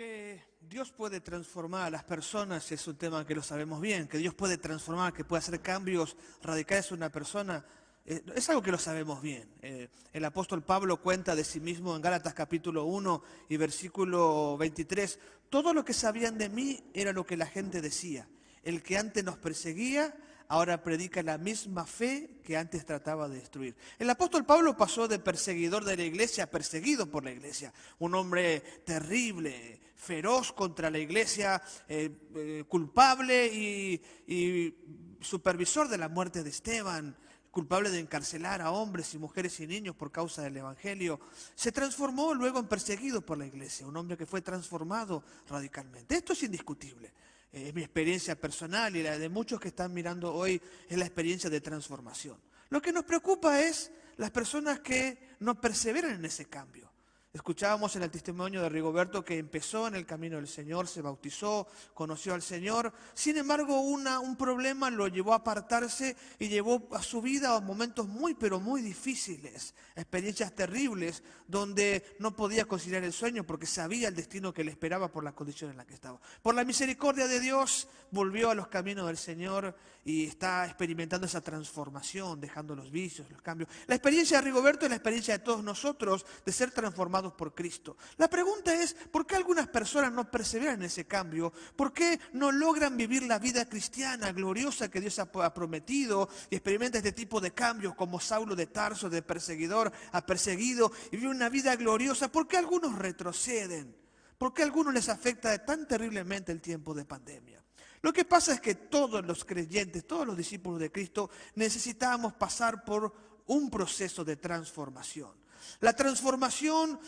Que Dios puede transformar a las personas es un tema que lo sabemos bien, que Dios puede transformar, que puede hacer cambios radicales en una persona, es algo que lo sabemos bien. El apóstol Pablo cuenta de sí mismo en Gálatas capítulo 1 y versículo 23, todo lo que sabían de mí era lo que la gente decía. El que antes nos perseguía, ahora predica la misma fe que antes trataba de destruir. El apóstol Pablo pasó de perseguidor de la iglesia a perseguido por la iglesia. Un hombre terrible, feroz contra la iglesia, culpable y supervisor de la muerte de Esteban, culpable de encarcelar a hombres y mujeres y niños por causa del evangelio. Se transformó luego en perseguido por la iglesia, un hombre que fue transformado radicalmente. Esto es indiscutible. Es mi experiencia personal y la de muchos que están mirando hoy, es la experiencia de transformación. Lo que nos preocupa es las personas que no perseveran en ese cambio. Escuchábamos en el testimonio de Rigoberto que empezó en el camino del Señor, se bautizó, conoció al Señor. Sin embargo, un problema lo llevó a apartarse y llevó a su vida a momentos muy, pero muy difíciles, experiencias terribles, donde no podía conciliar el sueño porque sabía el destino que le esperaba por la condición en la que estaba. Por la misericordia de Dios, volvió a los caminos del Señor y está experimentando esa transformación, dejando los vicios, los cambios. La experiencia de Rigoberto es la experiencia de todos nosotros de ser transformados por Cristo. La pregunta es, ¿por qué algunas personas no perseveran en ese cambio? ¿Por qué no logran vivir la vida cristiana gloriosa que Dios ha prometido y experimenta este tipo de cambios como Saulo de Tarso, de perseguidor a perseguido y vive una vida gloriosa? ¿Por qué algunos retroceden? ¿Por qué a algunos les afecta tan terriblemente el tiempo de pandemia? Lo que pasa es que todos los creyentes, todos los discípulos de Cristo necesitamos pasar por un proceso de transformación. La transformación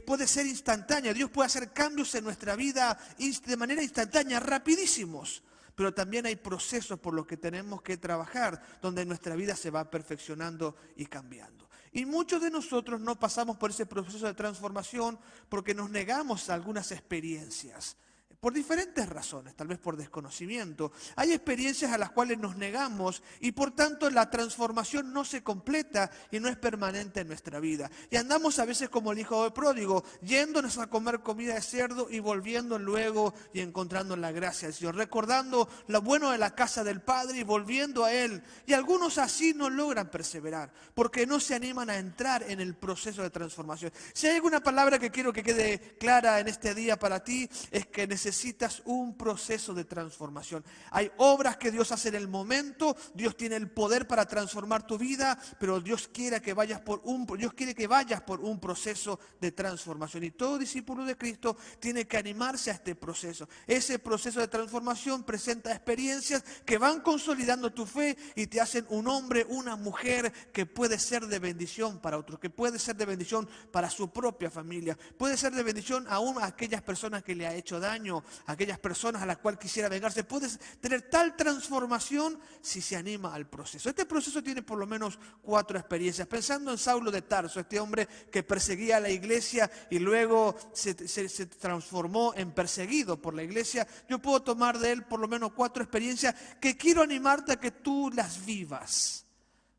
puede ser instantánea. Dios puede hacer cambios en nuestra vida de manera instantánea, rapidísimos. Pero también hay procesos por los que tenemos que trabajar, donde nuestra vida se va perfeccionando y cambiando. Y muchos de nosotros no pasamos por ese proceso de transformación porque nos negamos a algunas experiencias. Por diferentes razones, tal vez por desconocimiento. Hay experiencias a las cuales nos negamos y por tanto la transformación no se completa y no es permanente en nuestra vida. Y andamos a veces como el hijo del pródigo, yéndonos a comer comida de cerdo y volviendo luego y encontrando la gracia del Señor. Recordando lo bueno de la casa del Padre y volviendo a Él. Y algunos así no logran perseverar porque no se animan a entrar en el proceso de transformación. Si hay alguna palabra que quiero que quede clara en este día para ti, es que necesitas un proceso de transformación. Hay obras que Dios hace en el momento, Dios tiene el poder para transformar tu vida, pero Dios quiere que vayas por un proceso de transformación. Y todo discípulo de Cristo tiene que animarse a este proceso. Ese proceso de transformación presenta experiencias que van consolidando tu fe y te hacen un hombre, una mujer que puede ser de bendición para otros, que puede ser de bendición para su propia familia, puede ser de bendición aún a aquellas personas que le ha hecho daño, aquellas personas a las cuales quisiera vengarse. Puedes tener tal transformación si se anima al proceso. Este proceso tiene por lo menos 4 experiencias. Pensando en Saulo de Tarso, este hombre que perseguía a la iglesia y luego se transformó en perseguido por la iglesia, yo puedo tomar de él por lo menos 4 experiencias que quiero animarte a que tú las vivas,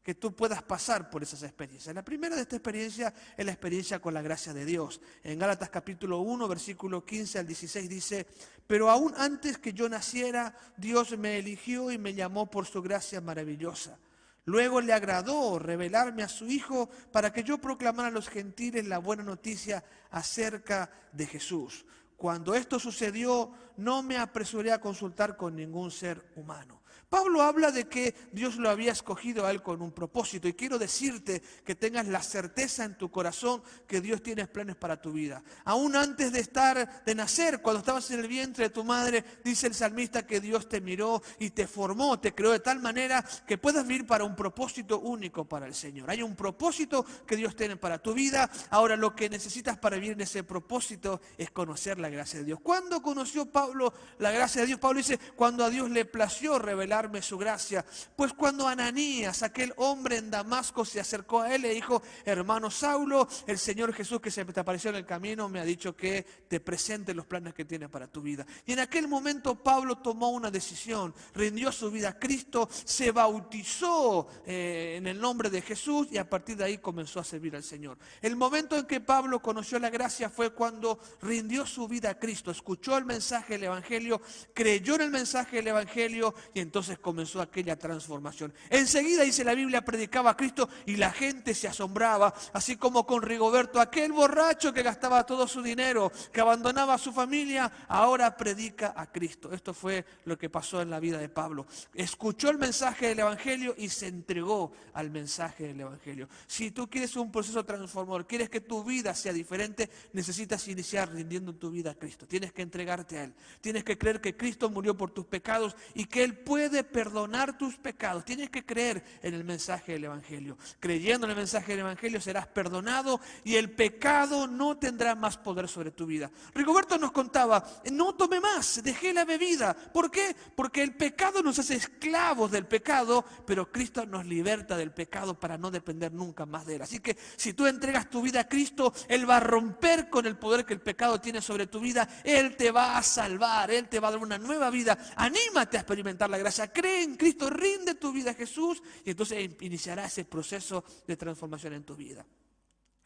que tú puedas pasar por esas experiencias. La primera de esta experiencia es la experiencia con la gracia de Dios. En Gálatas capítulo 1, versículo 15 al 16 dice, pero aún antes que yo naciera, Dios me eligió y me llamó por su gracia maravillosa. Luego le agradó revelarme a su Hijo para que yo proclamara a los gentiles la buena noticia acerca de Jesús. Cuando esto sucedió, no me apresuré a consultar con ningún ser humano. Pablo habla de que Dios lo había escogido a él con un propósito, y quiero decirte que tengas la certeza en tu corazón que Dios tiene planes para tu vida. Aún antes de nacer, cuando estabas en el vientre de tu madre, dice el salmista que Dios te miró y te formó, te creó de tal manera que puedas vivir para un propósito único para el Señor. Hay un propósito que Dios tiene para tu vida. Ahora lo que necesitas para vivir en ese propósito es conocer la gracia de Dios. ¿Cuándo conoció Pablo la gracia de Dios? Pablo dice, cuando a Dios le plació revelar revelarme su gracia. Pues cuando Ananías, aquel hombre en Damasco, se acercó a él, le dijo: hermano Saulo, el Señor Jesús que se te apareció en el camino me ha dicho que te presente los planes que tiene para tu vida. Y en aquel momento Pablo tomó una decisión, rindió su vida a Cristo, se bautizó en el nombre de Jesús y a partir de ahí comenzó a servir al Señor. El momento en que Pablo conoció la gracia fue cuando rindió su vida a Cristo, escuchó el mensaje del Evangelio, creyó en el mensaje del Evangelio y entonces comenzó aquella transformación. Enseguida, dice la Biblia, predicaba a Cristo y la gente se asombraba, así como con Rigoberto, aquel borracho que gastaba todo su dinero, que abandonaba a su familia, ahora predica a Cristo. Esto fue lo que pasó en la vida de Pablo. Escuchó el mensaje del Evangelio y se entregó al mensaje del Evangelio. Si tú quieres un proceso transformador, quieres que tu vida sea diferente, necesitas iniciar rindiendo tu vida a Cristo. Tienes que entregarte a Él. Tienes que creer que Cristo murió por tus pecados y que Él puede perdonar tus pecados. Tienes que creer en el mensaje del Evangelio. Creyendo en el mensaje del Evangelio serás perdonado y el pecado no tendrá más poder sobre tu vida. Rigoberto nos contaba: no tomé más, dejé la bebida. ¿Por qué? Porque el pecado nos hace esclavos del pecado, pero Cristo nos liberta del pecado para no depender nunca más de Él. Así que si tú entregas tu vida a Cristo, Él va a romper con el poder que el pecado tiene sobre tu vida. Él te va a salvar, Él te va a dar una nueva vida. Anímate a experimentar la gracia, cree en Cristo, rinde tu vida a Jesús y entonces iniciará ese proceso de transformación en tu vida.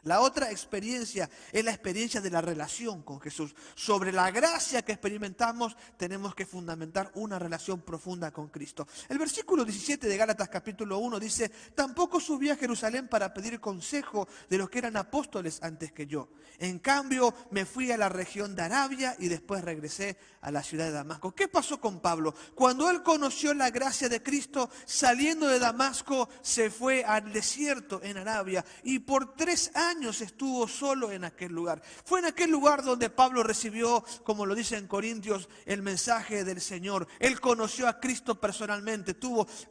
La otra experiencia es la experiencia de la relación con Jesús. Sobre la gracia que experimentamos, tenemos que fundamentar una relación profunda con Cristo. El versículo 17 de Gálatas capítulo 1 dice: tampoco subí a Jerusalén para pedir consejo de los que eran apóstoles antes que yo. En cambio, me fui a la región de Arabia y después regresé a la ciudad de Damasco. ¿Qué pasó con Pablo? Cuando él conoció la gracia de Cristo, saliendo de Damasco, se fue al desierto en Arabia y por 3 años estuvo solo en aquel lugar. Fue en aquel lugar donde Pablo recibió, como lo dice en Corintios, el mensaje del Señor. Él conoció a Cristo personalmente,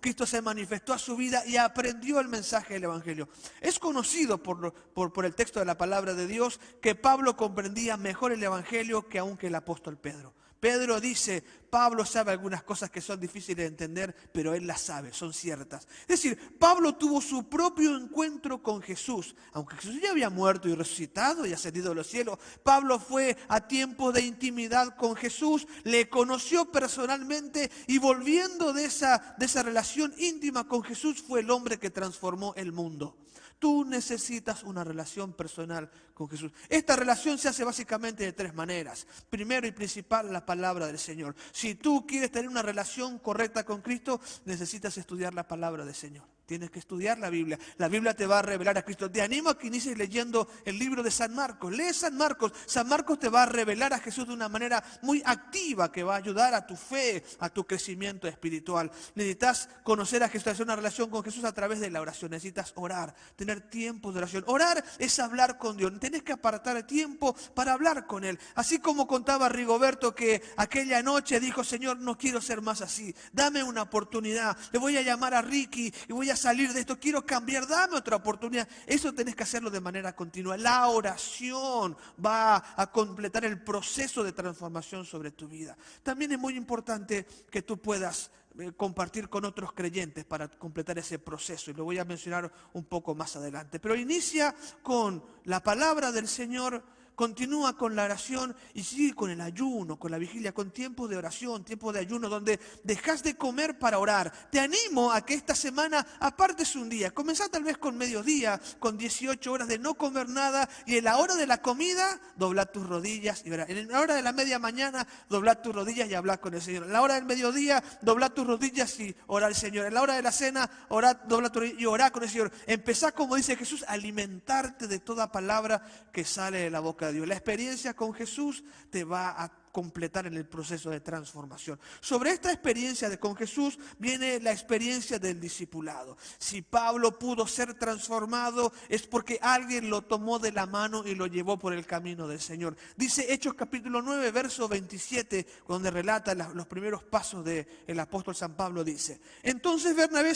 Cristo se manifestó a su vida y aprendió el mensaje del Evangelio. Es conocido por el texto de la palabra de Dios que Pablo comprendía mejor el Evangelio que aún que el apóstol Pedro. Pedro dice: Pablo sabe algunas cosas que son difíciles de entender, pero él las sabe, son ciertas. Es decir, Pablo tuvo su propio encuentro con Jesús. Aunque Jesús ya había muerto y resucitado y ascendido a los cielos, Pablo fue a tiempo de intimidad con Jesús, le conoció personalmente y volviendo de esa relación íntima con Jesús, fue el hombre que transformó el mundo. Tú necesitas una relación personal con Jesús. Esta relación se hace básicamente de 3 maneras. Primero y principal, la palabra del Señor. Si tú quieres tener una relación correcta con Cristo, necesitas estudiar la palabra del Señor. Tienes que estudiar la Biblia. La Biblia te va a revelar a Cristo. Te animo a que inicies leyendo el libro de San Marcos. Lee San Marcos. San Marcos te va a revelar a Jesús de una manera muy activa que va a ayudar a tu fe, a tu crecimiento espiritual. Necesitas conocer a Jesús, hacer una relación con Jesús a través de la oración. Necesitas orar, tener tiempo de oración. Orar es hablar con Dios. Tienes que apartar tiempo para hablar con Él. Así como contaba Rigoberto que aquella noche dijo: Señor, no quiero ser más así. Dame una oportunidad. Le voy a llamar a Ricky y voy a salir de esto, quiero cambiar, dame otra oportunidad. Eso tenés que hacerlo de manera continua. La oración va a completar el proceso de transformación sobre tu vida. También es muy importante que tú puedas compartir con otros creyentes para completar ese proceso, y lo voy a mencionar un poco más adelante. Pero inicia con la palabra del Señor, continúa con la oración y sigue con el ayuno, con la vigilia, con tiempos de oración, tiempos de ayuno, donde dejas de comer para orar. Te animo a que esta semana apartes un día. Comenzá tal vez con mediodía, con 18 horas de no comer nada, y en la hora de la comida, dobla tus rodillas y verás. En la hora de la media mañana, dobla tus rodillas y habla con el Señor. En la hora del mediodía, dobla tus rodillas y ora al Señor. En la hora de la cena, dobla tus rodillas y orá con el Señor. Empezá, como dice Jesús, a alimentarte de toda palabra que sale de la boca de Dios. La experiencia con Jesús te va a completar en el proceso de transformación. Sobre esta experiencia con Jesús viene la experiencia del discipulado. Si Pablo pudo ser transformado es porque alguien lo tomó de la mano y lo llevó por el camino del Señor. Dice Hechos capítulo 9, verso 27, donde relata los primeros pasos del apóstol San Pablo, dice: entonces Bernabé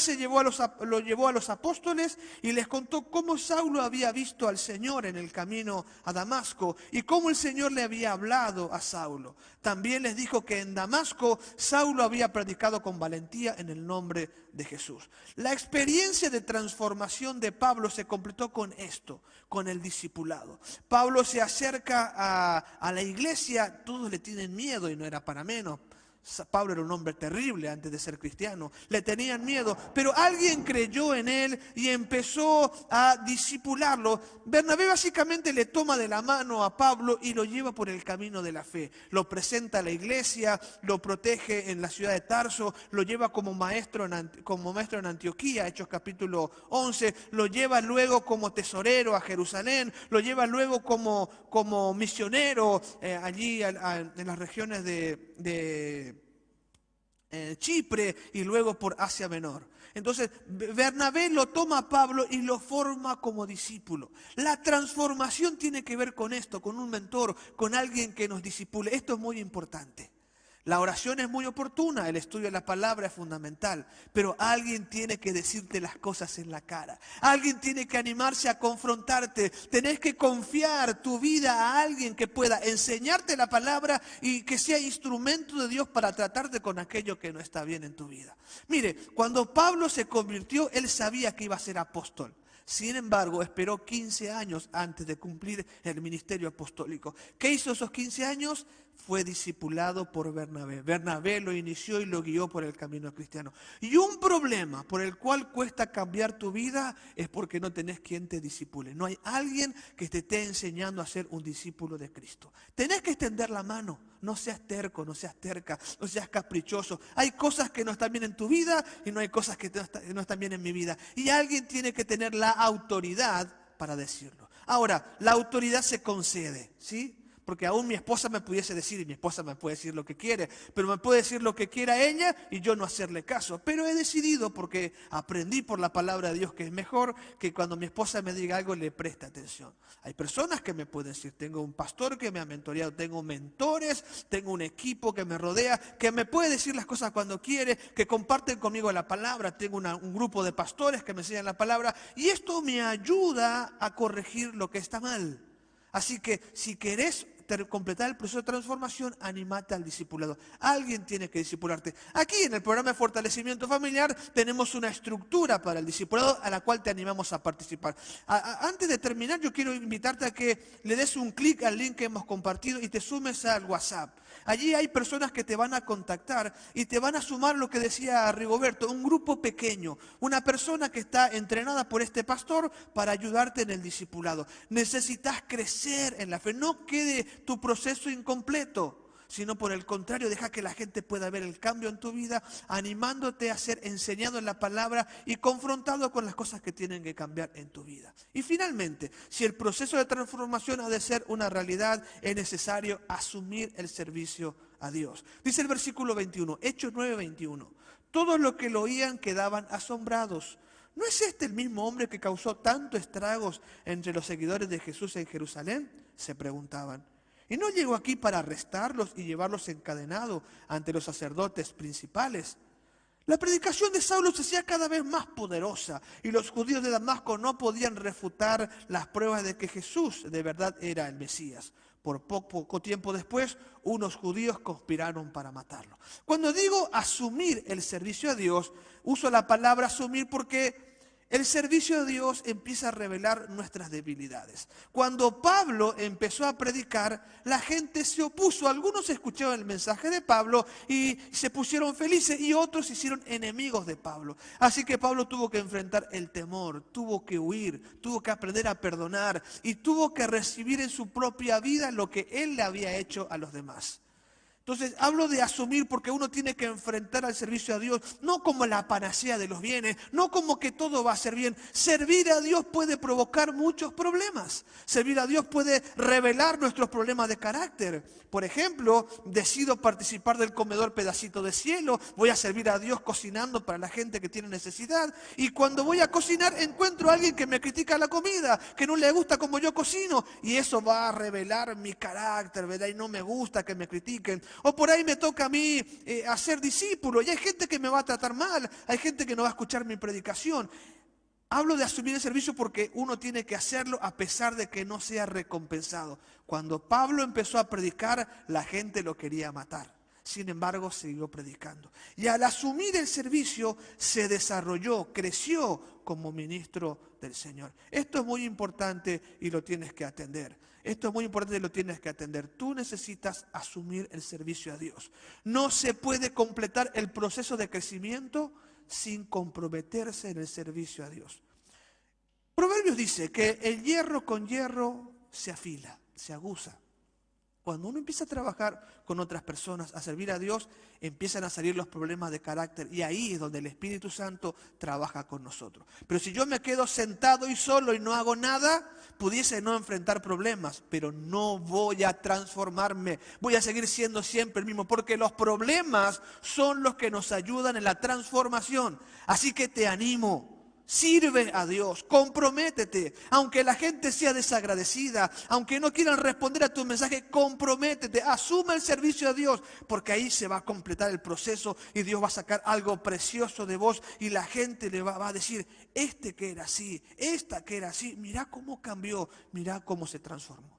lo llevó a los apóstoles y les contó cómo Saulo había visto al Señor en el camino a Damasco y cómo el Señor le había hablado a Saulo. Saulo. También les dijo que en Damasco Saulo había predicado con valentía en el nombre de Jesús. La experiencia de transformación de Pablo se completó con esto, con el discipulado. Pablo se acerca a la iglesia, todos le tienen miedo y no era para menos. Pablo era un hombre terrible antes de ser cristiano, le tenían miedo, pero alguien creyó en él y empezó a discipularlo. Bernabé básicamente le toma de la mano a Pablo y lo lleva por el camino de la fe. Lo presenta a la iglesia, lo protege en la ciudad de Tarso, lo lleva como maestro en Antioquía, Hechos capítulo 11, lo lleva luego como tesorero a Jerusalén, lo lleva luego como misionero allí en las regiones de Chipre y luego por Asia Menor. Entonces Bernabé lo toma a Pablo y lo forma como discípulo. La transformación tiene que ver con esto, con un mentor, con alguien que nos discipule. Esto es muy importante. La oración es muy oportuna, el estudio de la palabra es fundamental, pero alguien tiene que decirte las cosas en la cara. Alguien tiene que animarse a confrontarte. Tenés que confiar tu vida a alguien que pueda enseñarte la palabra y que sea instrumento de Dios para tratarte con aquello que no está bien en tu vida. Mire, cuando Pablo se convirtió, él sabía que iba a ser apóstol. Sin embargo, esperó 15 años antes de cumplir el ministerio apostólico. ¿Qué hizo esos 15 años? Fue discipulado por Bernabé. Bernabé lo inició y lo guió por el camino cristiano. Y un problema por el cual cuesta cambiar tu vida es porque no tenés quien te discipule. No hay alguien que te esté enseñando a ser un discípulo de Cristo. Tenés que extender la mano. No seas terco, no seas terca, no seas caprichoso. Hay cosas que no están bien en tu vida y no hay cosas que no están bien en mi vida. Y alguien tiene que tener la autoridad para decirlo. Ahora, la autoridad se concede, ¿sí? Porque aún mi esposa me pudiese decir, y mi esposa me puede decir lo que quiere, pero me puede decir lo que quiera ella y yo no hacerle caso. Pero he decidido, porque aprendí por la palabra de Dios que es mejor, que cuando mi esposa me diga algo le preste atención. Hay personas que me pueden decir, tengo un pastor que me ha mentoreado, tengo mentores, tengo un equipo que me rodea, que me puede decir las cosas cuando quiere, que comparten conmigo la palabra, tengo un grupo de pastores que me enseñan la palabra, y esto me ayuda a corregir lo que está mal. Así que si querés completar el proceso de transformación, animate al discipulado. Alguien tiene que discipularte. Aquí en el programa de fortalecimiento familiar tenemos una estructura para el discipulado a la cual te animamos a participar. Antes de terminar, yo quiero invitarte a que le des un clic al link que hemos compartido y te sumes al WhatsApp. Allí hay personas que te van a contactar y te van a sumar lo que decía Rigoberto, un grupo pequeño, una persona que está entrenada por este pastor para ayudarte en el discipulado. Necesitas crecer en la fe, no quede tu proceso incompleto, sino por el contrario, deja que la gente pueda ver el cambio en tu vida, animándote a ser enseñado en la palabra y confrontado con las cosas que tienen que cambiar en tu vida. Y finalmente, si el proceso de transformación ha de ser una realidad, es necesario asumir el servicio a Dios. Dice el versículo 21, Hechos 9:21, todos los que lo oían quedaban asombrados. ¿No es este el mismo hombre que causó tantos estragos entre los seguidores de Jesús en Jerusalén?, se preguntaban. ¿Y no llegó aquí para arrestarlos y llevarlos encadenados ante los sacerdotes principales? La predicación de Saulo se hacía cada vez más poderosa y los judíos de Damasco no podían refutar las pruebas de que Jesús de verdad era el Mesías. Por poco tiempo después, unos judíos conspiraron para matarlo. Cuando digo asumir el servicio a Dios, uso la palabra asumir porque el servicio a Dios empieza a revelar nuestras debilidades. Cuando Pablo empezó a predicar, la gente se opuso. Algunos escucharon el mensaje de Pablo y se pusieron felices y otros se hicieron enemigos de Pablo. Así que Pablo tuvo que enfrentar el temor, tuvo que huir, tuvo que aprender a perdonar y tuvo que recibir en su propia vida lo que él le había hecho a los demás. Entonces hablo de asumir porque uno tiene que enfrentar al servicio a Dios, no como la panacea de los bienes, no como que todo va a ser bien. Servir a Dios puede provocar muchos problemas. Servir a Dios puede revelar nuestros problemas de carácter. Por ejemplo, decido participar del comedor Pedacito de Cielo, voy a servir a Dios cocinando para la gente que tiene necesidad. Y cuando voy a cocinar encuentro a alguien que me critica la comida, que no le gusta como yo cocino. Y eso va a revelar mi carácter, ¿verdad? Y no me gusta que me critiquen. O por ahí me toca a mí hacer discípulo y hay gente que me va a tratar mal, hay gente que no va a escuchar mi predicación. Hablo de asumir el servicio porque uno tiene que hacerlo a pesar de que no sea recompensado. Cuando Pablo empezó a predicar, la gente lo quería matar. Sin embargo, siguió predicando. Y al asumir el servicio, se desarrolló, creció como ministro del Señor. Esto es muy importante y lo tienes que atender. Esto es muy importante y lo tienes que atender. Tú necesitas asumir el servicio a Dios. No se puede completar el proceso de crecimiento sin comprometerse en el servicio a Dios. Proverbios dice que el hierro con hierro se afila, se aguza. Cuando uno empieza a trabajar con otras personas, a servir a Dios, empiezan a salir los problemas de carácter y ahí es donde el Espíritu Santo trabaja con nosotros. Pero si yo me quedo sentado y solo y no hago nada, pudiese no enfrentar problemas, pero no voy a transformarme, voy a seguir siendo siempre el mismo, porque los problemas son los que nos ayudan en la transformación. Así que te animo. Sirve a Dios, comprométete, aunque la gente sea desagradecida, aunque no quieran responder a tu mensaje, comprométete, asume el servicio a Dios, porque ahí se va a completar el proceso y Dios va a sacar algo precioso de vos y la gente le va a decir, este que era así, esta que era así, mirá cómo cambió, mirá cómo se transformó.